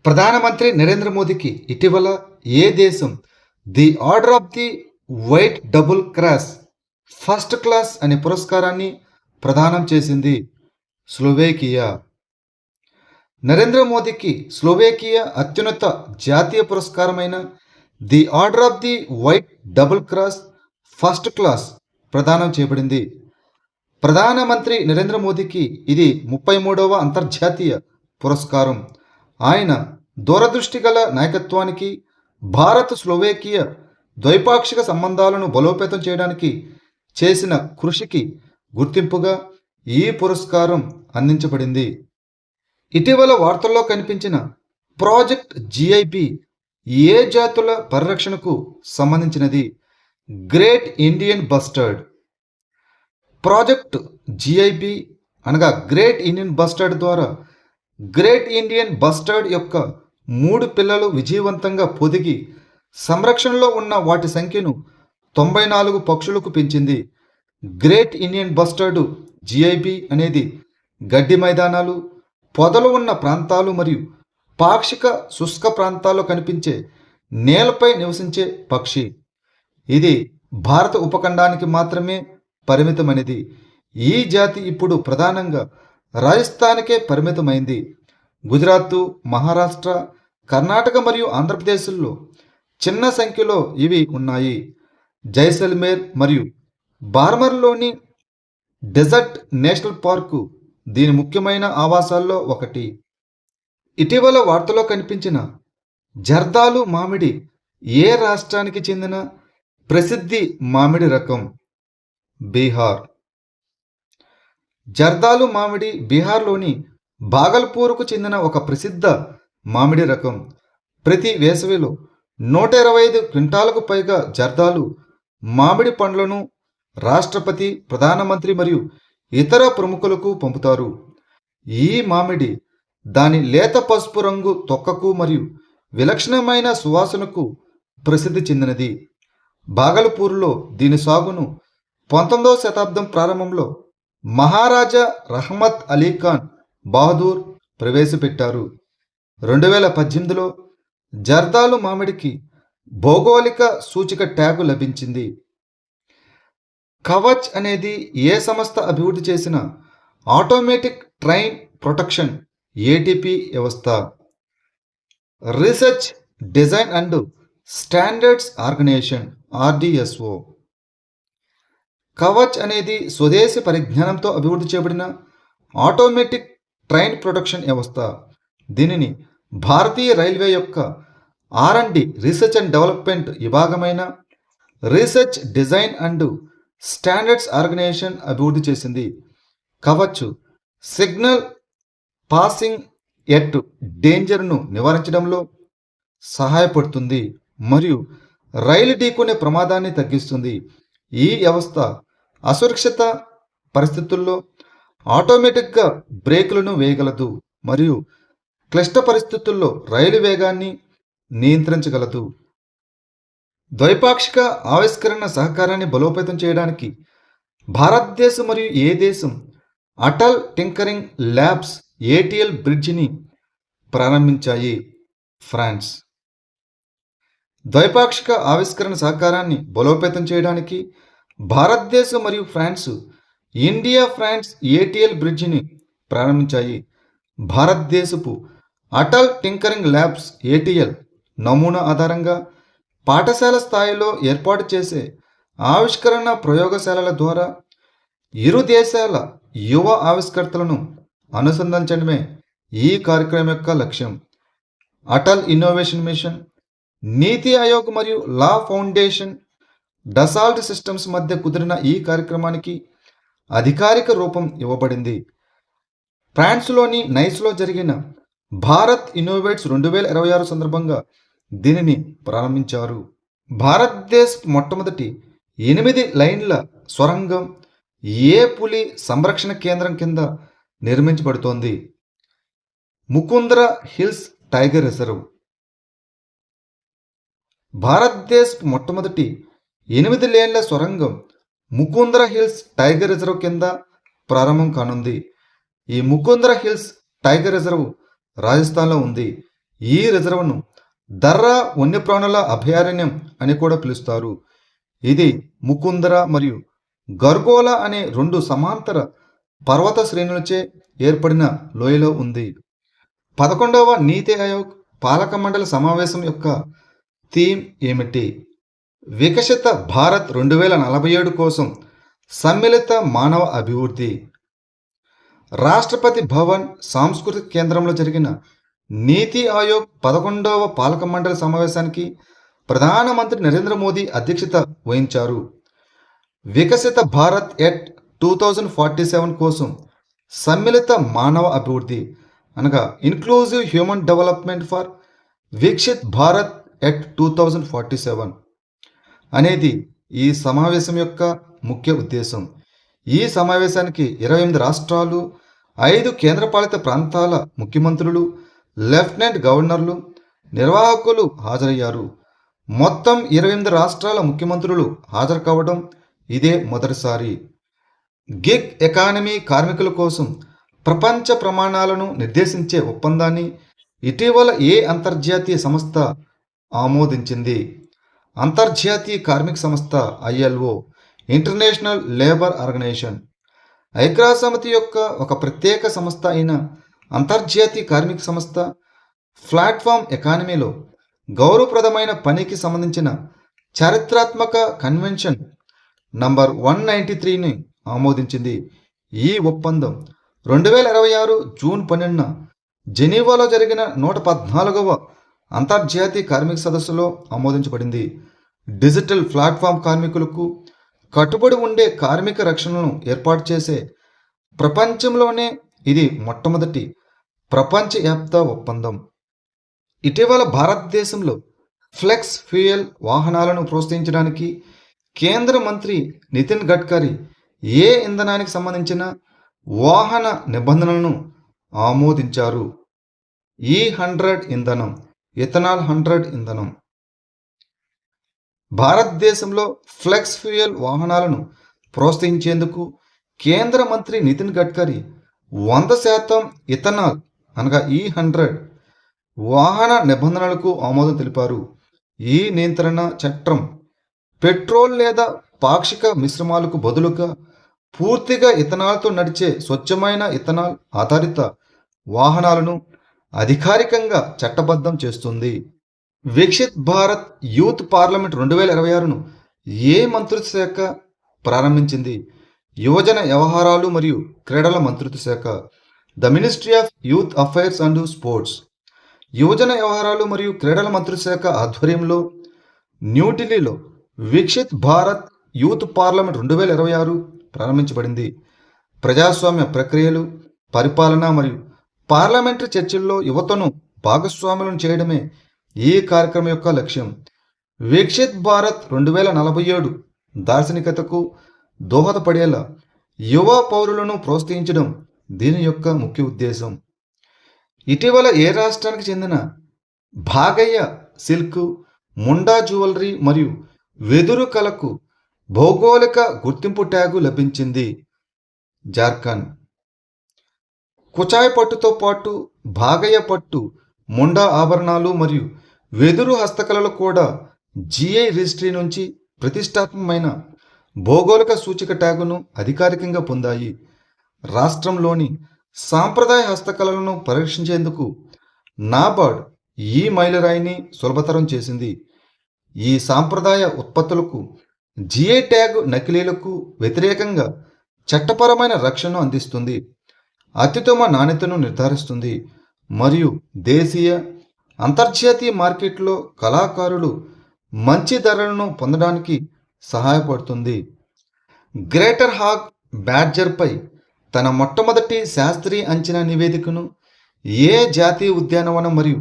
ప్రధానమంత్రి నరేంద్ర మోదీకి ఇటీవల ఏ దేశం the order of the white double cross first class అనే పురస్కారాన్ని ప్రదానం చేసింది? స్లోవేకియా. నరేంద్ర మోదీకి స్లోవేకియా అత్యున్నత జాతీయ పురస్కారమైన the order of the white double cross first class ప్రదానం చేయబడింది. ప్రధానమంత్రి నరేంద్ర మోదీకి ఇది 33వ అంతర్జాతీయ పురస్కారం. ఆయన దూరదృష్టి గల నాయకత్వానికి, భారత్ స్లోవేకియా ద్వైపాక్షిక సంబంధాలను బలోపేతం చేయడానికి చేసిన కృషికి గుర్తింపుగా ఈ పురస్కారం అందించబడింది. ఇటీవల వార్తల్లో కనిపించిన ప్రాజెక్ట్ జిఐబి ఏ జాతుల పరిరక్షణకు సంబంధించినది? Great Indian bustard. ప్రాజెక్ట్ జిఐబి అనగా గ్రేట్ ఇండియన్ బస్టర్డ్ ద్వారా గ్రేట్ ఇండియన్ బస్టర్డ్ యొక్క 3 పిల్లలు విజయవంతంగా పొదిగి సంరక్షణలో ఉన్న వాటి సంఖ్యను 94 పక్షులకు పెంచింది. గ్రేట్ ఇండియన్ బస్టర్డ్ జిఐబి అనేది గడ్డి మైదానాలు, పొదలు ఉన్న ప్రాంతాలు మరియు పాక్షిక శుష్క ప్రాంతాల్లో కనిపించే నేలపై నివసించే పక్షి. ఇది భారత ఉపఖండానికి మాత్రమే పరిమితమైనది. ఈ జాతి ఇప్పుడు ప్రధానంగా రాజస్థాన్కే పరిమితమైంది. గుజరాత్, మహారాష్ట్ర, కర్ణాటక మరియు ఆంధ్రప్రదేశ్లో చిన్న సంఖ్యలో ఇవి ఉన్నాయి. జైసల్మేర్ మరియు బార్మర్లోని డెజర్ట్ నేషనల్ పార్కు దీని ముఖ్యమైన ఆవాసాల్లో ఒకటి. ఇటీవల వార్తలో కనిపించిన జర్దాలు మామిడి ఏ రాష్ట్రానికి చెందిన ప్రసిద్ధి మామిడి రకం? బీహార్. జర్దాలు మామిడి బీహార్లోని భాగల్పూర్కు చెందిన ఒక ప్రసిద్ధ మామిడి రకం. ప్రతి వేసవిలో 125 క్వింటాలకు పైగా జర్దాలు మామిడి పండ్లను రాష్ట్రపతి, ప్రధానమంత్రి మరియు ఇతర ప్రముఖులకు పంపుతారు. ఈ మామిడి దాని లేత పసుపు రంగు తొక్కకు మరియు విలక్షణమైన సువాసనకు ప్రసిద్ధి చెందినది. భాగల్పూర్లో దీని సాగును 19వ శతాబ్దం ప్రారంభంలో మహారాజా రహమత్ అలీ ఖాన్ బహదూర్ ప్రవేశపెట్టారు. 2018లో జర్దాలు మామిడికి భౌగోళిక సూచిక ట్యాగు లభించింది. కవచ్ అనేది ఏ సంస్థ అభివృద్ధి చేసిన ఆటోమేటిక్ ట్రైన్ ప్రొటెక్షన్ ఏటీపీ వ్యవస్థ? Research, design and standards organization RDSO. Kavach అనేది స్వదేశీ పరిజ్ఞానంతో అభివృద్ధి చేయబడిన ఆటోమేటిక్ ట్రైన్ ప్రొటెక్షన్ వ్యవస్థ. దీనిని భారతీయ రైల్వే యొక్క R&D రీసెర్చ్ అండ్ డెవలప్మెంట్ విభాగమైన research, design and standards organisation అభివృద్ధి చేసింది. కవచ్ సిగ్నల్ పాసింగ్ ఎట్ డేంజర్ను నివారించడంలో సహాయపడుతుంది మరియు రైలు ఢీకొనే ప్రమాదాన్ని తగ్గిస్తుంది. ఈ వ్యవస్థ అసురక్షిత పరిస్థితుల్లో ఆటోమేటిక్గా బ్రేకులను వేయగలదు మరియు క్లిష్ట పరిస్థితుల్లో రైలు వేగాన్ని నియంత్రించగలదు. ద్వైపాక్షిక ఆవిష్కరణ సహకారాన్ని బలోపేతం చేయడానికి భారతదేశం మరియు ఏ దేశం అటల్ టింకరింగ్ ల్యాబ్స్ ATL బ్రిడ్జిని ప్రారంభించాయి? ఫ్రాన్స్. ద్వైపాక్షిక ఆవిష్కరణ సహకారాన్ని బలోపేతం చేయడానికి భారతదేశం మరియు ఫ్రాన్స్ ఇండియా ఫ్రాన్స్ ATL బ్రిడ్జిని ప్రారంభించాయి. భారతదేశపు అటల్ టింకరింగ్ ల్యాబ్స్ ATL నమూనా ఆధారంగా పాఠశాల స్థాయిలో ఏర్పాటు చేసే ఆవిష్కరణ ప్రయోగశాలల ద్వారా ఇరు దేశాల యువ ఆవిష్కర్తలను అనుసంధానించడమే ఈ కార్యక్రమం యొక్క లక్ష్యం. అటల్ ఇన్నోవేషన్ మిషన్, నీతి ఆయోగ్ మరియు లా ఫౌండేషన్, డసాల్ట్ సిస్టమ్స్ మధ్య కుదిరిన ఈ కార్యక్రమానికి అధికారిక రూపం ఇవ్వబడింది. ఫ్రాన్స్లోని నైస్లో జరిగిన భారత్ ఇన్నోవేట్స్ 2026 సందర్భంగా దీనిని ప్రారంభించారు. భారతదేశ మొట్టమొదటి 8 లైన్ల సొరంగం ఏ పులి సంరక్షణ కేంద్రం కింద నిర్మించబడుతోంది? Mukundra hills tiger reserve. భారతదేశ మొట్టమొదటి 8 లేన్ల సొరంగం ముకుంద్ర హిల్స్ టైగర్ రిజర్వ్ కింద ప్రారంభం కానుంది. ఈ ముకుంద్ర హిల్స్ టైగర్ రిజర్వ్ రాజస్థాన్లో ఉంది. ఈ రిజర్వ్ను దర్రా వన్యప్రాణుల అభయారణ్యం అని కూడా పిలుస్తారు. ఇది ముకుందర మరియు గర్గోల అనే 2 సమాంతర పర్వత శ్రేణులచే ఏర్పడిన లోయలో ఉంది. 11వ నీతి ఆయోగ్ పాలక మండలి సమావేశం యొక్క థీమ్ ఏమిటి? వికసిత భారత్ 2047 కోసం సమ్మిళిత మానవ అభివృద్ధి. రాష్ట్రపతి భవన్ సాంస్కృతిక కేంద్రంలో జరిగిన నీతి ఆయోగ్ 11వ పాలక మండలి సమావేశానికి ప్రధానమంత్రి నరేంద్ర మోదీ అధ్యక్షత వహించారు. వికసిత భారత్ ఎట్ 2047 కోసం సమ్మిళిత మానవ అభివృద్ధి అనగా inclusive human development for Viksit Bharat at 2047 అనేది ఈ సమావేశం యొక్క ముఖ్య ఉద్దేశం. ఈ సమావేశానికి 28 రాష్ట్రాలు, 5 కేంద్రపాలిత ప్రాంతాల ముఖ్యమంత్రులు, లెఫ్టినెంట్ గవర్నర్లు, నిర్వాహకులు హాజరయ్యారు. మొత్తం 28 రాష్ట్రాల ముఖ్యమంత్రులు హాజరు కావడం ఇదే మొదటిసారి. గిగ్ ఎకానమీ కార్మికుల కోసం ప్రపంచ ప్రమాణాలను నిర్దేశించే ఒప్పందాన్ని ఇటీవల అంతర్జాతీయ సంస్థ ఆమోదించింది. అంతర్జాతీయ కార్మిక సంస్థ ILO, ఇంటర్నేషనల్ లేబర్ ఆర్గనైజేషన్, ఐక్యరాజ్యసమితి యొక్క ఒక ప్రత్యేక సంస్థ అయిన అంతర్జాతీయ కార్మిక సంస్థ ప్లాట్ఫామ్ ఎకానమీలో గౌరవప్రదమైన పనికి సంబంధించిన చారిత్రాత్మక కన్వెన్షన్ నంబర్ 193ని ఆమోదించింది. ఈ ఒప్పందం 2026 జూన్ 12న జెనీవాలో జరిగిన 114వ అంతర్జాతీయ కార్మిక సదస్సులో ఆమోదించబడింది. డిజిటల్ ప్లాట్ఫామ్ కార్మికులకు కట్టుబడి ఉండే కార్మిక రక్షణను ఏర్పాటు చేసే ప్రపంచంలోనే ఇది మొట్టమొదటి ప్రపంచవ్యాప్త ఒప్పందం. ఇటీవల భారతదేశంలో ఫ్లెక్స్ ఫ్యూయల్ వాహనాలను ప్రోత్సహించడానికి కేంద్ర మంత్రి నితిన్ గడ్కరీ ఇంధనానికి సంబంధించిన వాహన నిబంధనలను ఆమోదించారు. E100 ఇంధనం, ఇథనాల్ 100 ఇంధనం. భారతదేశంలో ఫ్లెక్స్ ఫ్యూయల్ వాహనాలను ప్రోత్సహించేందుకు కేంద్ర మంత్రి నితిన్ గడ్కరీ 100% ఇథనాల్ అనగా E100 వాహన నిబంధనలకు ఆమోదం తెలిపారు. ఈ నియంత్రణ చట్టం పెట్రోల్ లేదా పాక్షిక మిశ్రమాలకు బదులుగా పూర్తిగా ఇథనాల్తో నడిచే స్వచ్ఛమైన ఇథనాల్ ఆధారిత వాహనాలను అధికారికంగా చట్టబద్ధం చేస్తుంది. వికసిత్ భారత్ యూత్ పార్లమెంట్ 2026ను మంత్రిత్వ శాఖ ప్రారంభించింది? యువజన వ్యవహారాలు మరియు క్రీడల మంత్రిత్వ శాఖ, the ministry of youth affairs and sports. యువజన వ్యవహారాలు మరియు క్రీడల మంత్రిత్వ శాఖ ఆధ్వర్యంలో న్యూఢిల్లీలో వికసిత్ భారత్ యూత్ పార్లమెంట్ 2026 ప్రారంభించబడింది. ప్రజాస్వామ్య ప్రక్రియలు, పరిపాలన మరియు పార్లమెంటరీ చర్చల్లో యువతను భాగస్వాములను చేయడమే ఈ కార్యక్రమం యొక్క లక్ష్యం. వికసిత్ భారత్ 2047 దార్శనికతకు దోహదపడేలా యువ పౌరులను ప్రోత్సహించడం దీని యొక్క ముఖ్య ఉద్దేశం. ఇటీవల రాష్ట్రానికి చెందిన భాగయ్య సిల్క్, ముండా జ్యువెలరీ మరియు వెదురు కళకు భౌగోళిక గుర్తింపు ట్యాగు లభించింది. జార్ఖండ్. కుచాయ్ పట్టుతో పాటు భాగయ్య పట్టు, ముండా ఆభరణాలు మరియు వెదురు హస్తకళలు కూడా GI రిజిస్ట్రీ నుంచి ప్రతిష్టాత్మకమైన భౌగోళిక సూచిక ట్యాగును అధికారికంగా పొందాయి. రాష్ట్రంలోని సాంప్రదాయ హస్తకళలను పరీక్షించేందుకు నాబార్డ్ ఈ మైలురాయిని సులభతరం చేసింది. ఈ సాంప్రదాయ ఉత్పత్తులకు GI ట్యాగ్ నకిలీలకు వ్యతిరేకంగా చట్టపరమైన రక్షణను అందిస్తుంది, అత్యుత్తమ నాణ్యతను నిర్ధారిస్తుంది మరియు దేశీయ, అంతర్జాతీయ మార్కెట్లో కళాకారులు మంచి ధరలను పొందడానికి సహాయపడుతుంది. గ్రేటర్ హాగ్ బ్యాడ్జర్పై తన మొట్టమొదటి శాస్త్రీయ అంచనా నివేదికను జాతీయ ఉద్యానవనం మరియు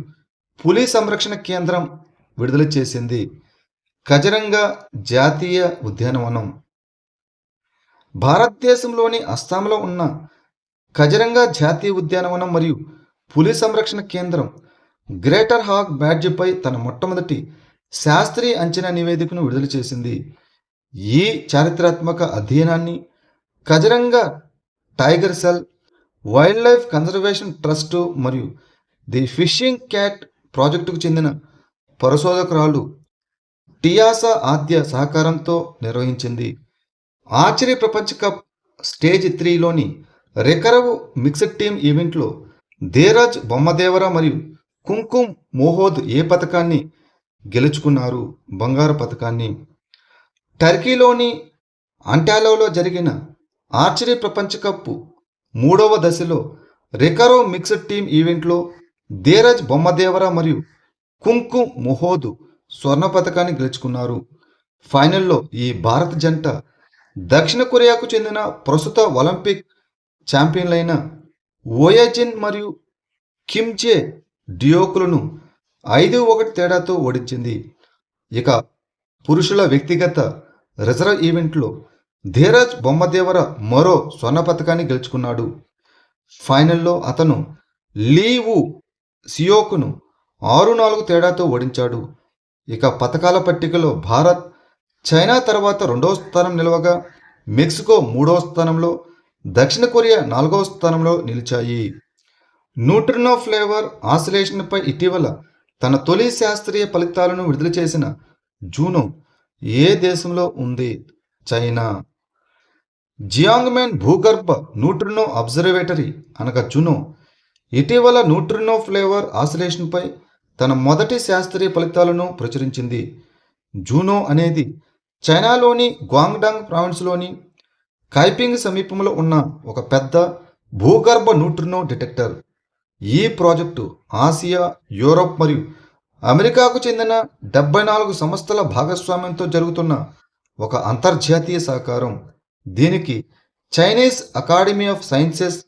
పులి సంరక్షణ కేంద్రం విడుదల చేసింది. కజరంగా జాతీయ ఉద్యానవనం భారతదేశంలోని అస్సాంలో ఉన్న కజరంగా జాతీయ ఉద్యానవనం మరియు పులి సంరక్షణ కేంద్రం గ్రేటర్ హాగ్ బ్యాడ్జ్పై తన మొట్టమొదటి శాస్త్రీయ అంచనా నివేదికను విడుదల చేసింది. ఈ చారిత్రాత్మక అధ్యయనాన్ని Kaziranga tiger cell, wildlife conservation trust మరియు ది ఫిషింగ్ క్యాట్ ప్రాజెక్టుకు చెందిన పరిశోధకురాలు టియాసా ఆద్య సహకారంతో నిర్వహించింది. ఆర్చరీ ప్రపంచ కప్ స్టేజ్ 3లోని రికర్వ్ మిక్స్డ్ టీమ్ ఈవెంట్లో ధీరజ్ బొమ్మదేవర మరియు కుంకుమ్ మోహోద్ ఏ పథకాన్ని గెలుచుకున్నారు, బంగారు పథకాన్ని. టర్కీలోని అంటాలియాలో జరిగిన ఆర్చరీ ప్రపంచ కప్ 3వ దశలో రికర్వ్ మిక్స్డ్ టీమ్ ఈవెంట్లో ధీరజ్ బొమ్మదేవర మరియు కుంకుమ్ మోహోద్ స్వర్ణ పథకాన్ని గెలుచుకున్నారు. ఫైనల్లో ఈ భారత జంట దక్షిణ కొరియాకు చెందిన ప్రస్తుత ఒలింపిక్ ఛాంపియన్లైన ఓయజిన్ మరియు కిమ్ జే డియోకులను 5-1 తేడాతో ఓడించింది. ఇక పురుషుల వ్యక్తిగత రిజర్వ్ ఈవెంట్లో ధీరజ్ బొమ్మదేవర మరో స్వర్ణ పథకాన్ని గెలుచుకున్నాడు. ఫైనల్లో అతను లీ వు సియోకును 6-4 తేడాతో ఓడించాడు. ఇక పథకాల పట్టికలో భారత్ చైనా తర్వాత 2వ స్థానం నిలవగా మెక్సికో 3వ స్థానంలో, దక్షిణ కొరియా 4వ స్థానంలో నిలిచాయి. న్యూట్రినో ఫ్లేవర్ ఆసిలేషన్పై ఇటీవల తన తొలి శాస్త్రీయ ఫలితాలను విడుదల చేసిన జూనో ఏ దేశంలో ఉంది? చైనా. జియాంగ్మెన్ భూగర్భ న్యూట్రినో అబ్జర్వేటరీ అనగా జునో ఇటీవల న్యూట్రినో ఫ్లేవర్ ఆసిలేషన్పై తన మొదటి శాస్త్రీయ ఫలితాలను ప్రచురించింది. జూనో అనేది చైనాలోని గ్వాంగ్డాంగ్ ప్రావిన్స్లోని కైపింగ్ సమీపంలో ఉన్న ఒక పెద్ద భూగర్భ న్యూట్రినో డిటెక్టర్. ఈ ప్రాజెక్టు ఆసియా, యూరప్ మరియు అమెరికాకు చెందిన 74 సంస్థల భాగస్వామ్యంతో జరుగుతున్న ఒక అంతర్జాతీయ సహకారం. దీనికి Chinese academy of sciences,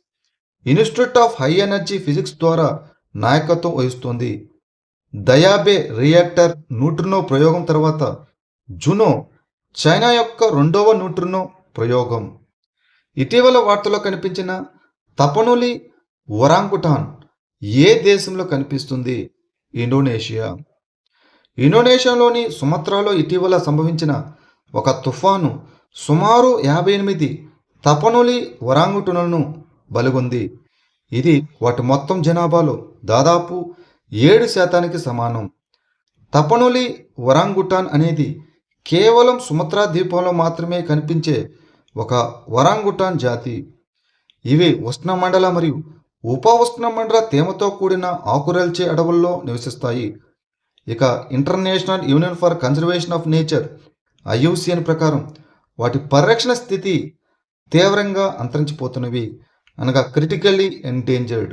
institute of high energy physics ద్వారా నాయకత్వం వహిస్తోంది. దయాబే రియాక్టర్ న్యూట్రినో ప్రయోగం తర్వాత జునో చైనా యొక్క 2వ న్యూట్రినో ప్రయోగం. ఇటీవల వార్తల్లో కనిపించిన తపనులి ఒరాంగుటాన్ ఏ దేశంలో కనిపిస్తుంది? ఇండోనేషియా. ఇండోనేషియాలోని సుమత్రాలో ఇటీవల సంభవించిన ఒక తుఫాను సుమారు 58 తపనులి ఒరాంగుటాన్లను బలిగొంది. ఇది వాటి మొత్తం జనాభాలో దాదాపు 7% సమానం. తపనులి ఒరాంగుటాన్ అనేది కేవలం సుమత్రా ద్వీపంలో మాత్రమే కనిపించే ఒక ఒరాంగుటాన్ జాతి. ఇవి ఉష్ణమండల మరియు ఉప ఉష్ణమండల తేమతో కూడిన ఆకురాల్చే అడవుల్లో నివసిస్తాయి. ఇక international union for conservation of nature IUCN ప్రకారం వాటి పరిరక్షణ స్థితి తీవ్రంగా అంతరించిపోతున్నవి అనగా క్రిటికల్లీ ఎండేంజర్డ్.